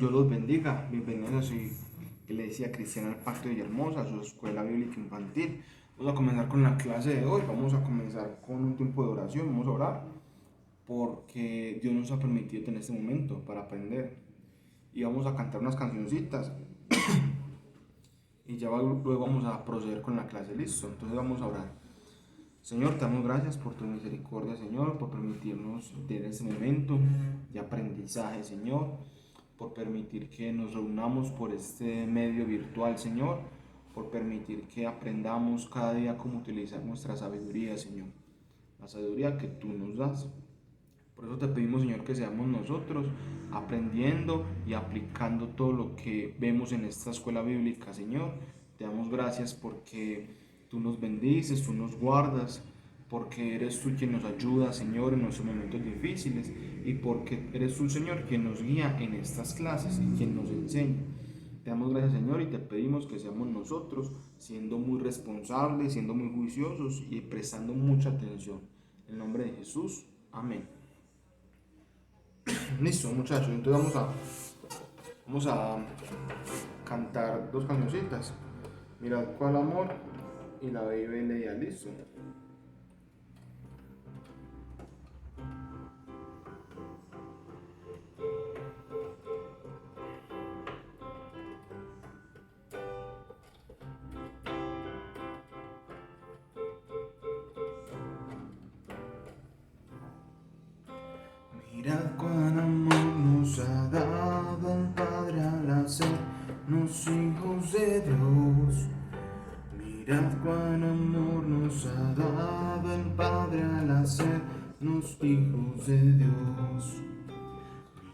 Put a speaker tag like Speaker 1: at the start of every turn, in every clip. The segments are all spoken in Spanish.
Speaker 1: Dios los bendiga. Bienvenidos a su Iglesia Cristiana del Pacto de Villahermosa, a su escuela bíblica infantil. Vamos a comenzar con la clase de hoy. Vamos a comenzar con un tiempo de oración. Vamos a orar porque Dios nos ha permitido tener este momento para aprender. Y vamos a cantar unas cancioncitas. Y ya luego vamos a proceder con la clase. Listo. Entonces vamos a orar. Señor, te damos gracias por tu misericordia, Señor, por permitirnos tener este momento de aprendizaje, Señor, por permitir que nos reunamos por este medio virtual, Señor, por permitir que aprendamos cada día cómo utilizar nuestra sabiduría, Señor, la sabiduría que tú nos das. Por eso te pedimos, Señor, que seamos nosotros aprendiendo y aplicando todo lo que vemos en esta escuela bíblica, Señor. Te damos gracias porque tú nos bendices, tú nos guardas, porque eres tú quien nos ayuda, Señor, en nuestros momentos difíciles y porque eres tú, Señor, quien nos guía en estas clases y quien nos enseña. Te damos gracias, Señor, y te pedimos que seamos nosotros siendo muy responsables, siendo muy juiciosos y prestando mucha atención. En el nombre de Jesús, amén. Listo, muchachos, entonces vamos a cantar dos cancioncitas. Mirad cuál amor y la Biblia leía. Listo. Mirad cuán amor nos ha dado el Padre al hacernos hijos de Dios. Mirad cuán amor nos ha dado el Padre al hacernos hijos de Dios.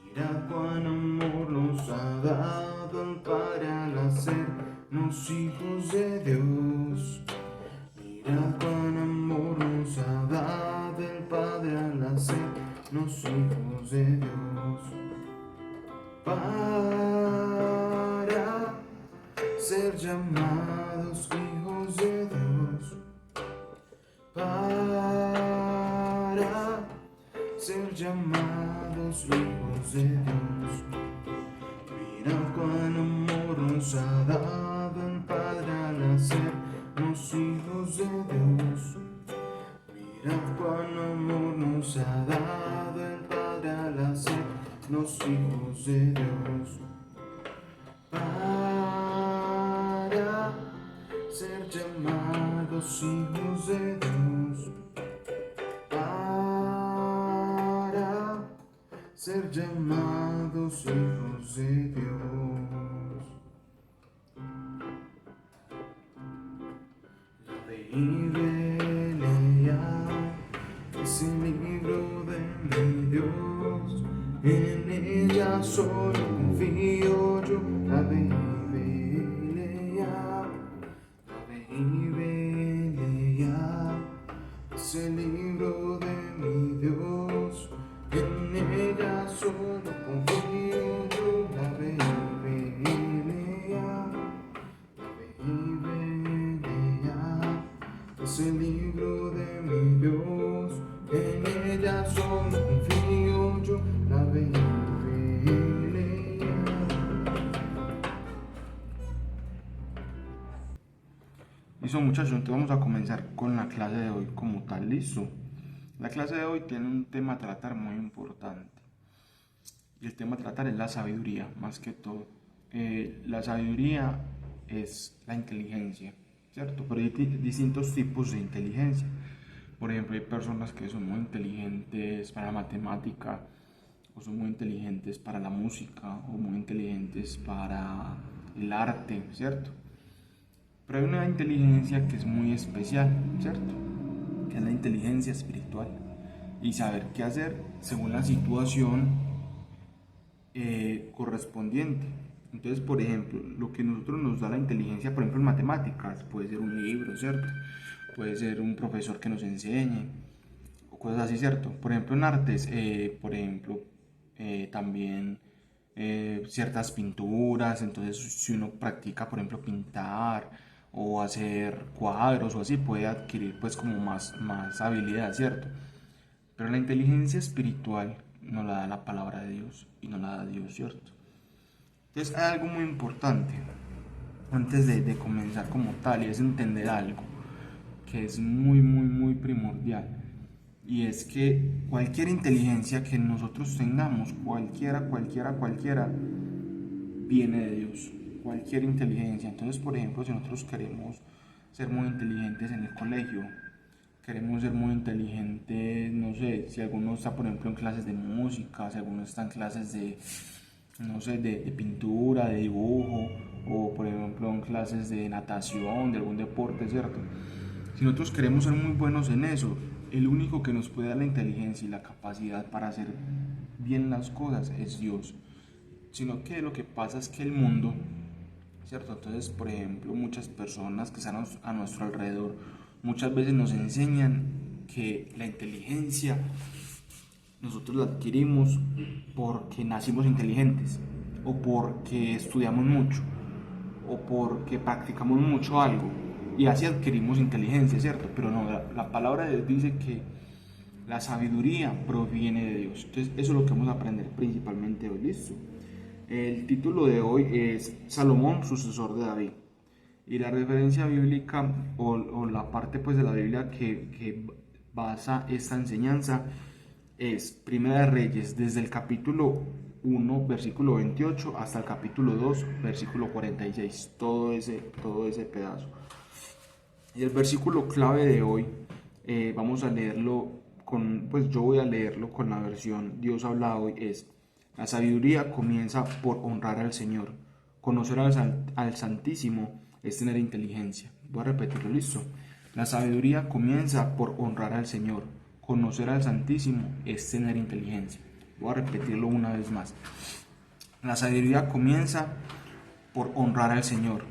Speaker 1: Mirad cuán amor nos ha dado el Padre al hacernos hijos de Dios. Mirad cuán amor nos ha dado el Padre al hacernos hijos de Dios. Para ser llamados hijos de Dios. Para ser llamados hijos de Dios. Mirad cuán amor nos ha dado el Padre al hacernos hijos de Dios. Mirad cuán amor nos ha dado el Padre al hacernos hijos de Dios. Para ser llamados hijos de Dios. Para ser llamados hijos de Dios. La Biblia es el libro de mi Dios, en ella solo confío yo. La Biblia es el libro de mi Dios, en ella solo confío yo. La Biblia es el libro de mi Dios, en ella solo confío yo. La Biblia. Listo, muchachos, entonces vamos a comenzar con la clase de hoy como tal. Listo. La clase de hoy tiene un tema a tratar muy importante. Y el tema a tratar es la sabiduría, más que todo. La sabiduría es la inteligencia, ¿cierto? Pero hay distintos tipos de inteligencia. Por ejemplo, hay personas que son muy inteligentes para la matemática, o son muy inteligentes para la música, o muy inteligentes para el arte, ¿cierto? Pero hay una inteligencia que es muy especial, ¿cierto? Que es la inteligencia espiritual. Y saber qué hacer según la situación correspondiente. Entonces, por ejemplo, lo que nosotros nos da la inteligencia, por ejemplo, en matemáticas, puede ser un libro, ¿cierto? Puede ser un profesor que nos enseñe, o cosas así, ¿cierto? Por ejemplo, en artes, también ciertas pinturas. Entonces, si uno practica, por ejemplo, pintar o hacer cuadros o así, puede adquirir pues como más habilidad, ¿cierto? Pero la inteligencia espiritual no la da la palabra de Dios y no la da Dios, ¿cierto? Entonces hay algo muy importante antes de comenzar como tal, y es entender algo que es muy primordial, y es que cualquier inteligencia que nosotros tengamos, cualquiera, viene de Dios, cualquier inteligencia. Entonces, por ejemplo, si nosotros queremos ser muy inteligentes en el colegio, queremos ser muy inteligentes, no sé, si alguno está, por ejemplo, en clases de música, si alguno está en clases de, no sé, de pintura, de dibujo, o por ejemplo en clases de natación, de algún deporte, ¿cierto? Si nosotros queremos ser muy buenos en eso, el único que nos puede dar la inteligencia y la capacidad para hacer bien las cosas es Dios. Sino que lo que pasa es que el mundo, ¿cierto? Entonces, por ejemplo, muchas personas que están a nuestro alrededor muchas veces nos enseñan que la inteligencia nosotros la adquirimos porque nacimos inteligentes, o porque estudiamos mucho, o porque practicamos mucho algo, y así adquirimos inteligencia, ¿cierto? Pero no, la palabra de Dios dice que la sabiduría proviene de Dios. Entonces, eso es lo que vamos a aprender principalmente hoy, ¿listo? El título de hoy es Salomón, sucesor de David. Y la referencia bíblica o la parte pues de la Biblia que basa esta enseñanza es Primera de Reyes, desde el capítulo 1, versículo 28, hasta el capítulo 2, versículo 46, todo ese pedazo. Y el versículo clave de hoy, vamos a leerlo pues yo voy a leerlo con la versión Dios habla hoy, es: la sabiduría comienza por honrar al Señor. Conocer al Santísimo es tener inteligencia. Voy a repetirlo, listo. La sabiduría comienza por honrar al Señor. Conocer al Santísimo es tener inteligencia. Voy a repetirlo una vez más. La sabiduría comienza por honrar al Señor.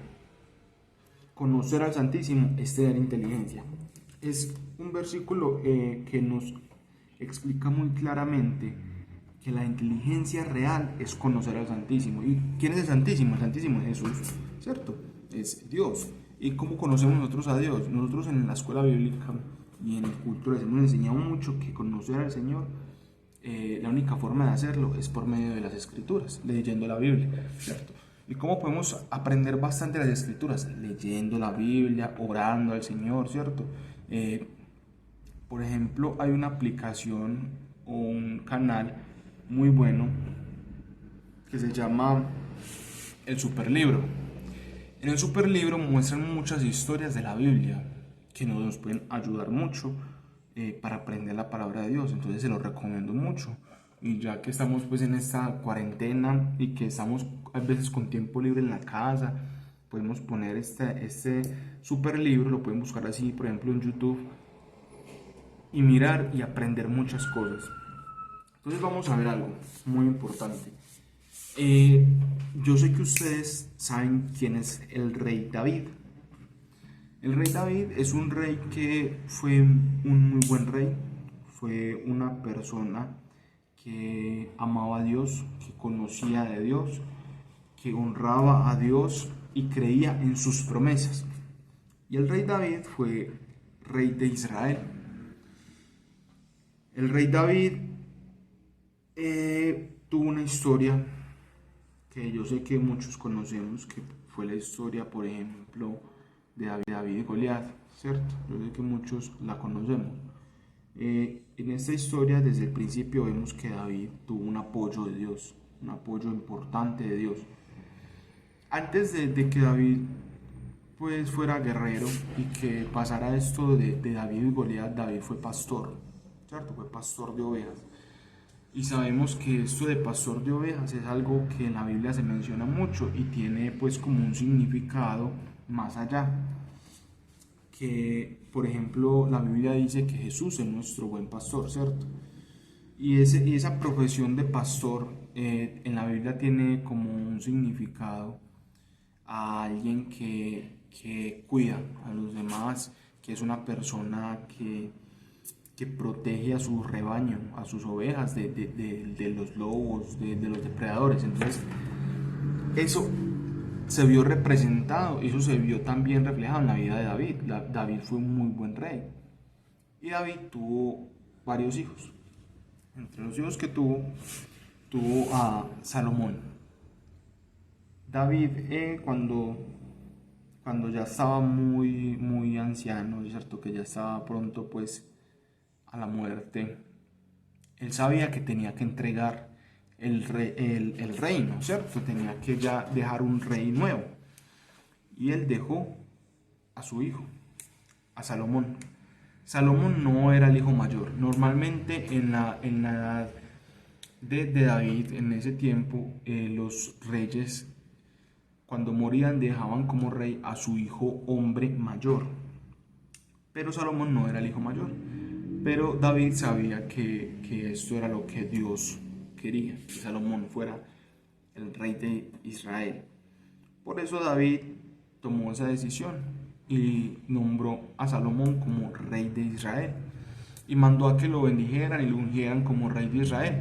Speaker 1: Conocer al Santísimo es tener inteligencia. Es un versículo que nos explica muy claramente que la inteligencia real es conocer al Santísimo. ¿Y quién es el Santísimo? El Santísimo es Jesús, ¿cierto? Es Dios. ¿Y cómo conocemos nosotros a Dios? Nosotros en la escuela bíblica y en el culto les hemos enseñado mucho que conocer al Señor, la única forma de hacerlo es por medio de las Escrituras, leyendo la Biblia, ¿cierto? ¿Y cómo podemos aprender bastante las Escrituras? Leyendo la Biblia, orando al Señor, ¿cierto? Por ejemplo, hay una aplicación o un canal muy bueno que se llama El Superlibro. En el Superlibro muestran muchas historias de la Biblia que nos pueden ayudar mucho para aprender la palabra de Dios. Entonces se lo recomiendo mucho. Y ya que estamos pues en esta cuarentena y que estamos a veces con tiempo libre en la casa, podemos poner este Superlibro, lo pueden buscar así, por ejemplo, en YouTube, y mirar y aprender muchas cosas. Entonces vamos a ver algo muy importante. Eh, yo sé que ustedes saben quién es el rey David. El rey David es un rey que fue un muy buen rey, fue una persona que amaba a Dios, que conocía de Dios, que honraba a Dios y creía en sus promesas. Y el rey David fue rey de Israel. El rey David tuvo una historia que yo sé que muchos conocemos, que fue la historia, por ejemplo, de David y Goliat, ¿cierto? Yo sé que muchos la conocemos. En esta historia, desde el principio, vemos que David tuvo un apoyo de Dios, un apoyo importante de Dios. Antes de que David pues fuera guerrero y que pasara esto de David y Goliat, David fue pastor, ¿cierto? Fue pastor de ovejas. Y sabemos que esto de pastor de ovejas es algo que en la Biblia se menciona mucho y tiene pues como un significado más allá. Que, por ejemplo, la Biblia dice que Jesús es nuestro buen pastor, ¿cierto? Y esa profesión de pastor en la Biblia tiene como un significado a alguien que cuida a los demás, que es una persona que protege a su rebaño, a sus ovejas de los lobos, de los depredadores. Entonces, eso se vio representado, eso se vio también reflejado en la vida de David. David fue un muy buen rey. Y David tuvo varios hijos. Entre los hijos que tuvo a Salomón. David, cuando ya estaba muy, muy anciano, ¿cierto? Que ya estaba pronto pues a la muerte, él sabía que tenía que entregar el reino, ¿cierto? Tenía que ya dejar un rey nuevo. Y él dejó a su hijo, a Salomón. Salomón no era el hijo mayor. Normalmente en la edad de David, en ese tiempo, los reyes, cuando morían, dejaban como rey a su hijo hombre mayor. Pero Salomón no era el hijo mayor. Pero David sabía que esto era lo que Dios quería, que Salomón fuera el rey de Israel. Por eso David tomó esa decisión y nombró a Salomón como rey de Israel. Y mandó a que lo bendijeran y lo ungieran como rey de Israel.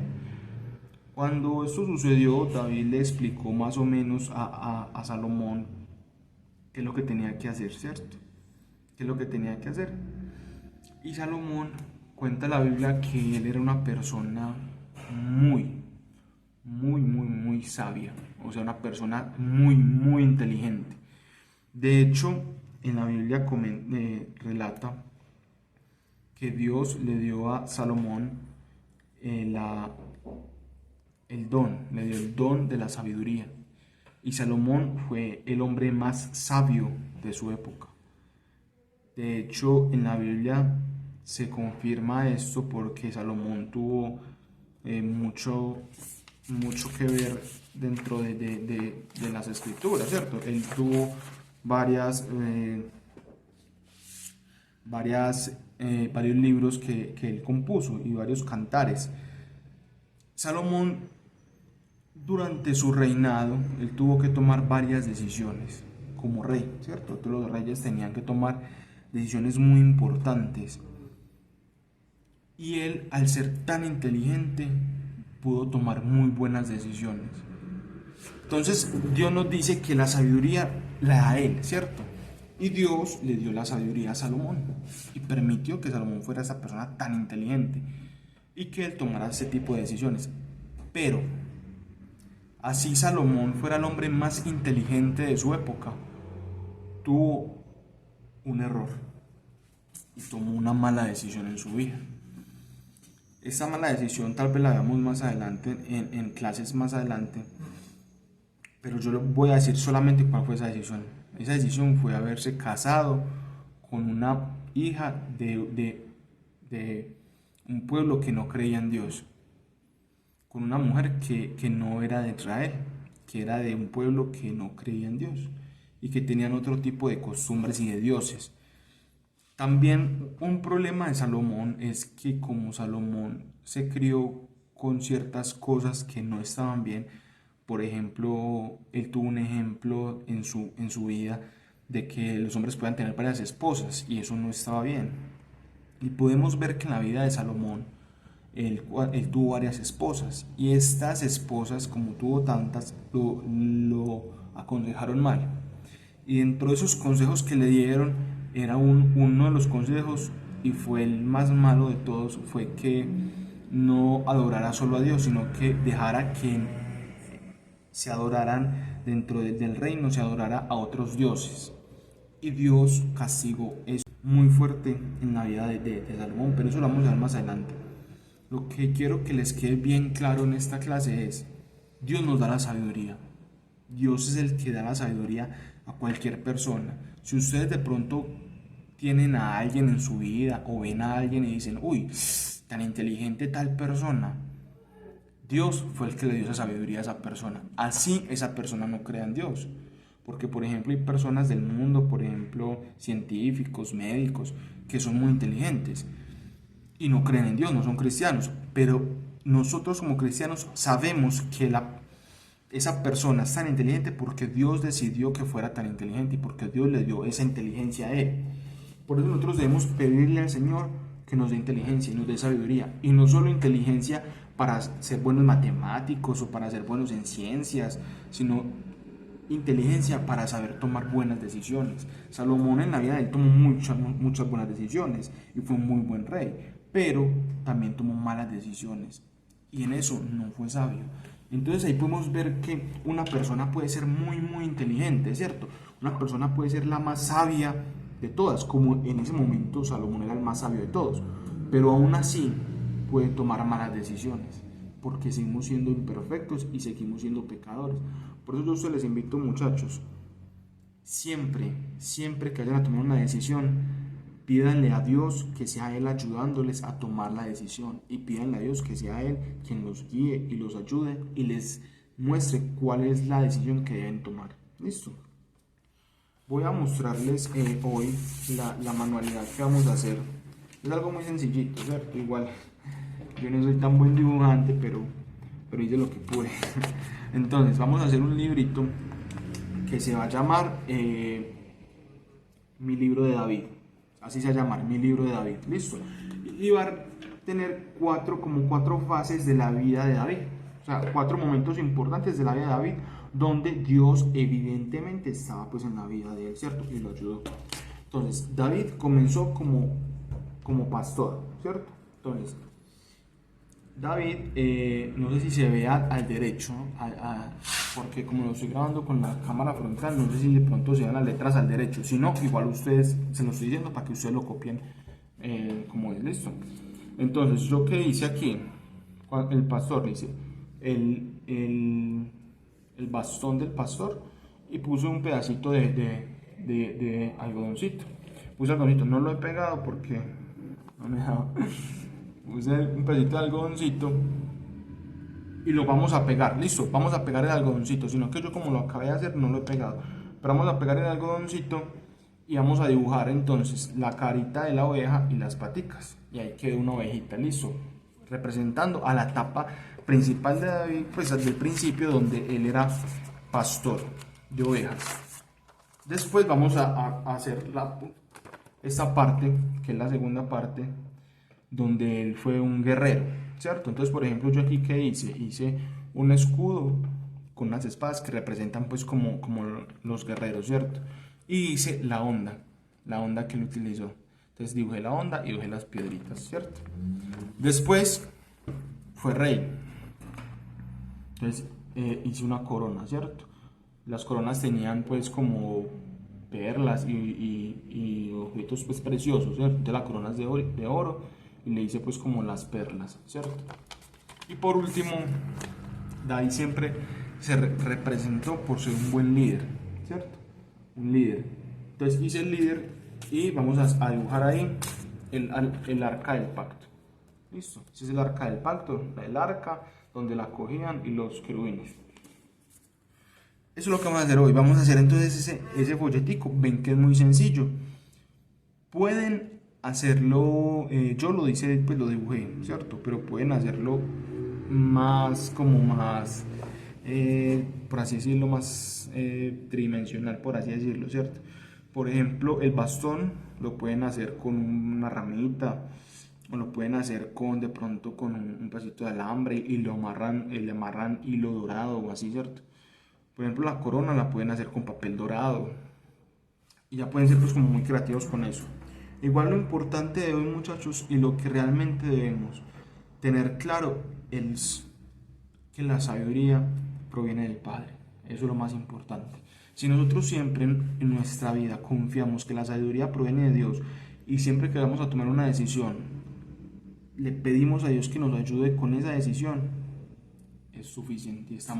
Speaker 1: Cuando esto sucedió, David le explicó más o menos a Salomón qué es lo que tenía que hacer, ¿cierto? ¿Qué es lo que tenía que hacer? Y Salomón cuenta la Biblia que él era una persona muy, muy, muy, muy sabia. O sea, una persona muy, muy inteligente. De hecho, en la Biblia relata que Dios le dio a Salomón le dio el don de la sabiduría. Y Salomón fue el hombre más sabio de su época. De hecho, en la Biblia se confirma esto porque Salomón tuvo mucho que ver dentro de las escrituras, ¿cierto? Él tuvo varios libros que él compuso y varios cantares. Salomón, durante su reinado, él tuvo que tomar varias decisiones como rey, ¿cierto? Todos los reyes tenían que tomar decisiones muy importantes. Y él, al ser tan inteligente, pudo tomar muy buenas decisiones. Entonces, Dios nos dice que la sabiduría la da él, ¿cierto? Y Dios le dio la sabiduría a Salomón y permitió que Salomón fuera esa persona tan inteligente y que él tomara ese tipo de decisiones. Pero, así Salomón fuera el hombre más inteligente de su época, tuvo un error y tomó una mala decisión en su vida. Esta mala decisión tal vez la veamos más adelante, en clases más adelante, pero yo le voy a decir solamente cuál fue esa decisión. Esa decisión fue haberse casado con una hija de un pueblo que no creía en Dios, con una mujer que no era de Israel, que era de un pueblo que no creía en Dios y que tenían otro tipo de costumbres y de dioses. También un problema de Salomón es que como Salomón se crió con ciertas cosas que no estaban bien, por ejemplo, él tuvo un ejemplo en su vida de que los hombres puedan tener varias esposas y eso no estaba bien. Y podemos ver que en la vida de Salomón él tuvo varias esposas y estas esposas, como tuvo tantas, lo aconsejaron mal. Y dentro de esos consejos que le dieron, era uno de los consejos, y fue el más malo de todos, fue que no adorara solo a Dios, sino que dejara que se adoraran dentro del reino, se adorara a otros dioses. Y Dios castigó eso muy fuerte en la vida de Salomón, pero eso lo vamos a ver más adelante. Lo que quiero que les quede bien claro en esta clase es: Dios nos da la sabiduría. Dios es el que da la sabiduría a cualquier persona. Si ustedes de pronto tienen a alguien en su vida o ven a alguien y dicen, uy, tan inteligente tal persona, Dios fue el que le dio esa sabiduría a esa persona. Así esa persona no crea en Dios. Porque, por ejemplo, hay personas del mundo, por ejemplo, científicos, médicos, que son muy inteligentes y no creen en Dios, no son cristianos. Pero nosotros como cristianos sabemos que esa persona es tan inteligente porque Dios decidió que fuera tan inteligente y porque Dios le dio esa inteligencia a él. Por eso nosotros debemos pedirle al Señor que nos dé inteligencia y nos dé sabiduría. Y no solo inteligencia para ser buenos matemáticos o para ser buenos en ciencias, sino inteligencia para saber tomar buenas decisiones. Salomón en la vida él tomó muchas buenas decisiones y fue un muy buen rey, pero también tomó malas decisiones y en eso no fue sabio. Entonces ahí podemos ver que una persona puede ser muy, muy inteligente, ¿cierto? Una persona puede ser la más sabia de todas, como en ese momento Salomón era el más sabio de todos, pero aún así puede tomar malas decisiones, porque seguimos siendo imperfectos y seguimos siendo pecadores. Por eso yo a ustedes les invito, muchachos, siempre que vayan a tomar una decisión, pídanle a Dios que sea Él ayudándoles a tomar la decisión, y pídanle a Dios que sea Él quien los guíe y los ayude y les muestre cuál es la decisión que deben tomar. ¿Listo? Voy a mostrarles hoy la manualidad que vamos a hacer. Es algo muy sencillito, ¿cierto? Igual yo no soy tan buen dibujante, pero hice lo que pude. Entonces vamos a hacer un librito que se va a llamar Mi libro de David. Así se va a llamar, Mi libro de David. ¿Listo? Y va a tener cuatro fases de la vida de David. O sea, 4 momentos importantes de la vida de David, donde Dios evidentemente estaba pues en la vida de él, ¿cierto? Y lo ayudó. Entonces, David comenzó como pastor, ¿cierto? Entonces, David, no sé si se ve al derecho, porque como lo estoy grabando con la cámara frontal, no sé si de pronto se ven las letras al derecho. Si no, igual ustedes, se lo estoy diciendo para que ustedes lo copien como es, listo. Entonces, yo que hice aquí, el pastor dice, el bastón del pastor, y puse un pedacito de algodoncito. Puse algodoncito, no lo he pegado porque no me dejaba. Puse un pedacito de algodoncito y lo vamos a pegar, listo, vamos a pegar el algodoncito, sino que yo como lo acabé de hacer no lo he pegado, pero vamos a pegar el algodoncito y vamos a dibujar entonces la carita de la oveja y las paticas, y ahí quedó una ovejita, listo, representando a la etapa principal de David, pues desde el principio, donde él era pastor de ovejas. Después vamos a hacer esta parte, que es la segunda parte, donde él fue un guerrero, ¿cierto? Entonces, por ejemplo, yo aquí que hice un escudo con unas espadas que representan pues como los guerreros, ¿cierto? Y hice la onda que él utilizó. Entonces dibujé la onda y dibujé las piedritas, ¿cierto? Después fue rey. Entonces hice una corona, ¿cierto? Las coronas tenían pues como perlas y objetos pues preciosos, ¿cierto? Entonces la corona es de oro y le hice pues como las perlas, ¿cierto? Y por último, David siempre se representó por ser un buen líder, ¿cierto? Un líder. Entonces hice el líder y vamos a dibujar ahí el arca del pacto. Listo, ese es el arca del pacto, el arca donde la cogían y los querubines. Eso es lo que vamos a hacer hoy. Vamos a hacer entonces ese folletico. Ven que es muy sencillo. Pueden hacerlo, yo lo hice, pues lo dibujé, ¿cierto? Pero pueden hacerlo más, por así decirlo, más tridimensional, por así decirlo, ¿cierto? Por ejemplo, el bastón lo pueden hacer con una ramita, o lo pueden hacer de pronto con un pedacito de alambre y le amarran hilo dorado o así, ¿cierto? Por ejemplo, la corona la pueden hacer con papel dorado y ya pueden ser pues como muy creativos con eso. Igual lo importante de hoy, muchachos, y lo que realmente debemos tener claro es que la sabiduría proviene del Padre. Eso es lo más importante. Si nosotros siempre en nuestra vida confiamos que la sabiduría proviene de Dios, y siempre que vamos a tomar una decisión le pedimos a Dios que nos ayude con esa decisión, es suficiente. Ya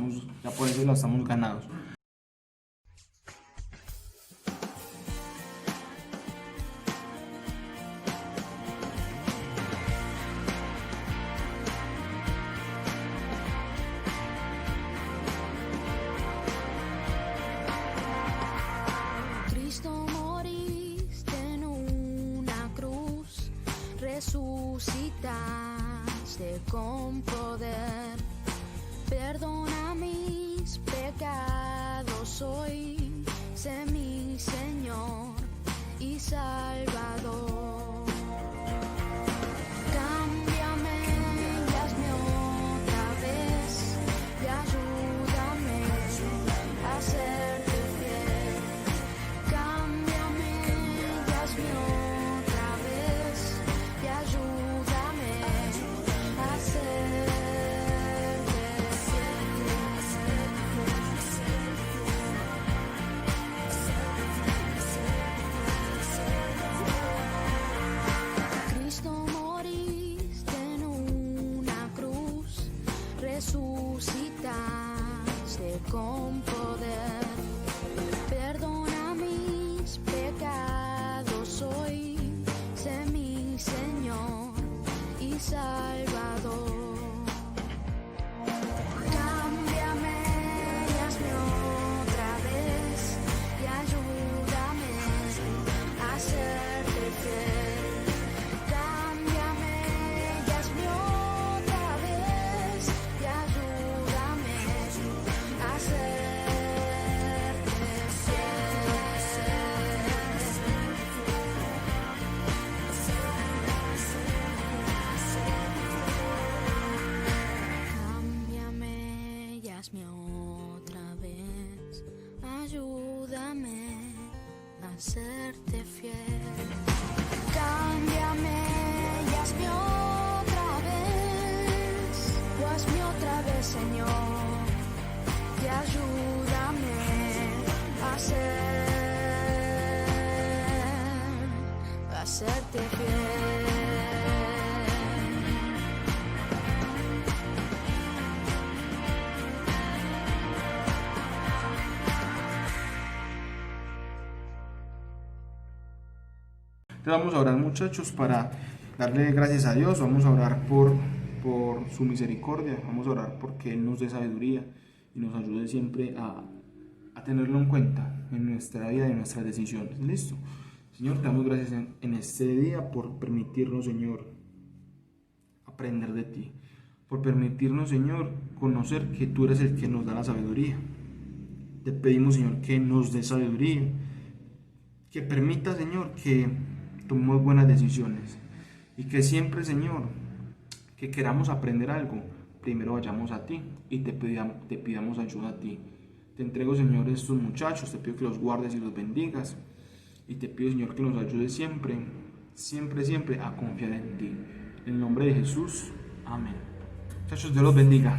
Speaker 1: por eso la estamos ganados.
Speaker 2: Cristo moriste en una cruz, resucitaste con poder. Perdona mis pecados hoy, sé mi Señor y Salvador. Cámbiame y hazme otra vez y ayúdame a serte fiel. Cámbiame y hazme otra vez y ayúdame a serte fiel. serte fiel. Cámbiame y hazme otra vez, Señor, y ayúdame a serte fiel.
Speaker 1: Entonces vamos a orar, muchachos, para darle gracias a Dios. Vamos a orar por su misericordia. Vamos a orar porque Él nos dé sabiduría y nos ayude siempre a tenerlo en cuenta en nuestra vida y en nuestras decisiones. ¿Listo? Señor, te damos gracias en este día por permitirnos, Señor, aprender de ti. Por permitirnos, Señor, conocer que tú eres el que nos da la sabiduría. Te pedimos, Señor, que nos dé sabiduría. Que permita, Señor, que tomemos buenas decisiones. Y que siempre, Señor, que queramos aprender algo, primero vayamos a ti y te pidamos ayuda a ti. Te entrego, Señor, estos muchachos, te pido que los guardes y los bendigas. Y te pido, Señor, que nos ayudes siempre, siempre, siempre a confiar en ti. En el nombre de Jesús, amén. Muchachos, Dios los bendiga.